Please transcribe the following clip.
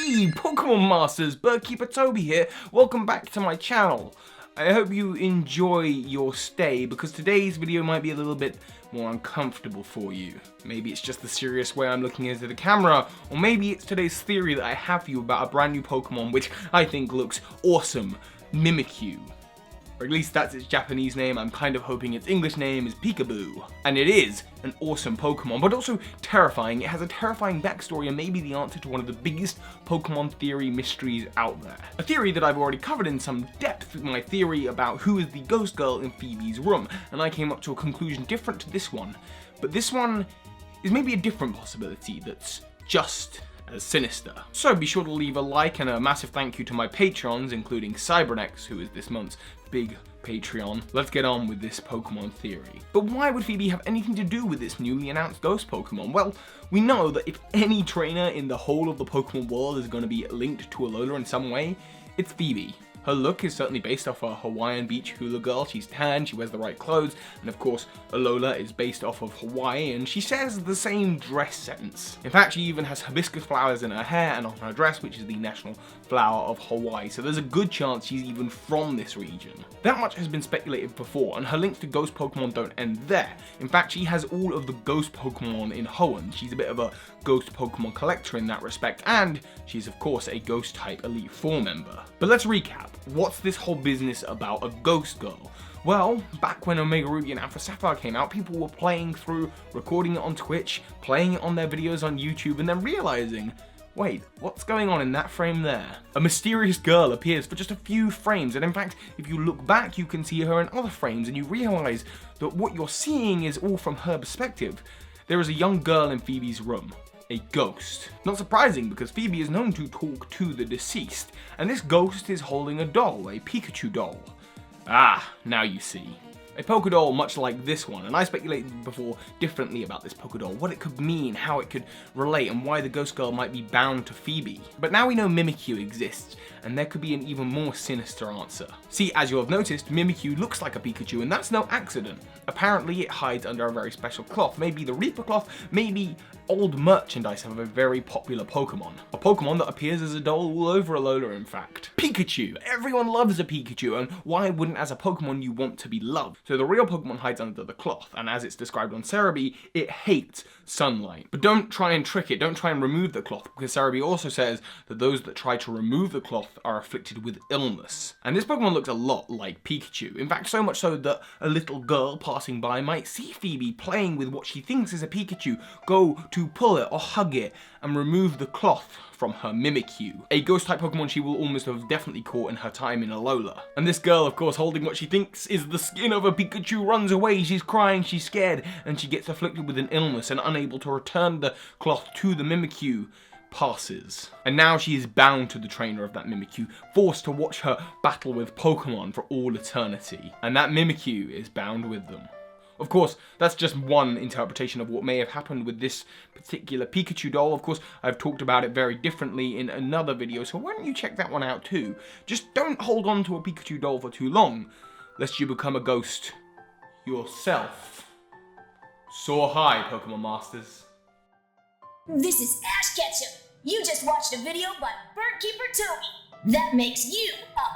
Hey, Pokemon Masters, Birdkeepertoby here. Welcome back to my channel. I hope you enjoy your stay because today's video might be a little bit more uncomfortable for you. Maybe it's just the serious way I'm looking into the camera, or maybe it's today's theory that I have for you about a brand new Pokemon which I think looks awesome, Mimikkyu. Or at least that's its Japanese name. I'm kind of hoping its English name is Peekaboo. And it is an awesome Pokemon, but also terrifying. It has a terrifying backstory and maybe the answer to one of the biggest Pokemon theory mysteries out there. A theory that I've already covered in some depth with my theory about who is the ghost girl in Phoebe's room, and I came up to a conclusion different to this one. But this one is maybe a different possibility that's just as sinister. So be sure to leave a like and a massive thank you to my patrons, including Sybronex, who is this month's big Patreon. Let's get on with this Pokemon theory. But why would Phoebe have anything to do with this newly announced ghost Pokemon? Well, we know that if any trainer in the whole of the Pokemon world is going to be linked to Alola in some way, it's Phoebe. Her look is certainly based off a Hawaiian beach hula girl. She's tan, she wears the right clothes, and of course, Alola is based off of Hawaii, and she shares the same dress sense. In fact, she even has hibiscus flowers in her hair and on her dress, which is the national flower of Hawaii, so there's a good chance she's even from this region. That much has been speculated before, and her links to ghost Pokemon don't end there. In fact, she has all of the ghost Pokemon in Hoenn. She's a bit of a ghost Pokemon collector in that respect, and she's of course a ghost type Elite Four member. But let's recap. What's this whole business about a ghost girl? Well, back when Omega Ruby and Alpha Sapphire came out, people were playing through, recording it on Twitch, playing it on their videos on YouTube, and then realizing, wait, what's going on in that frame there? A mysterious girl appears for just a few frames, and in fact, if you look back, you can see her in other frames, and you realize that what you're seeing is all from her perspective. There is a young girl in Phoebe's room. A ghost. Not surprising because Phoebe is known to talk to the deceased, and this ghost is holding a doll, a Pikachu doll. Ah, now you see. A Poké doll much like this one, and I speculated before differently about this Poké doll, what it could mean, how it could relate, and why the ghost girl might be bound to Phoebe. But now we know Mimikkyu exists, and there could be an even more sinister answer. See, as you'll have noticed, Mimikkyu looks like a Pikachu, and that's no accident. Apparently it hides under a very special cloth, maybe the Reaper cloth, maybe old merchandise of a very popular Pokemon. A Pokemon that appears as a doll all over Alola, in fact. Pikachu! Everyone loves a Pikachu, and why wouldn't as a Pokemon you want to be loved? So the real Pokemon hides under the cloth, and as it's described on Cerebi, it hates sunlight. But don't try and trick it, don't try and remove the cloth, because Cerebi also says that those that try to remove the cloth are afflicted with illness. And this Pokemon looks a lot like Pikachu. In fact, so much so that a little girl passing by might see Phoebe playing with what she thinks is a Pikachu, go to pull it or hug it, and remove the cloth from her Mimikkyu, a ghost-type Pokemon she will almost have definitely caught in her time in Alola. And this girl, of course, holding what she thinks is the skin of a Pikachu, runs away, she's crying, she's scared, and she gets afflicted with an illness and unable to return the cloth to the Mimikkyu, passes. And now she is bound to the trainer of that Mimikkyu, forced to watch her battle with Pokemon for all eternity. And that Mimikkyu is bound with them. Of course, that's just one interpretation of what may have happened with this particular Pikachu doll. Of course, I've talked about it very differently in another video, so why don't you check that one out too? Just don't hold on to a Pikachu doll for too long, lest you become a ghost yourself. Soar high, Pokemon Masters. This is Ash Ketchum. You just watched a video by Birdkeepertoby. That makes you a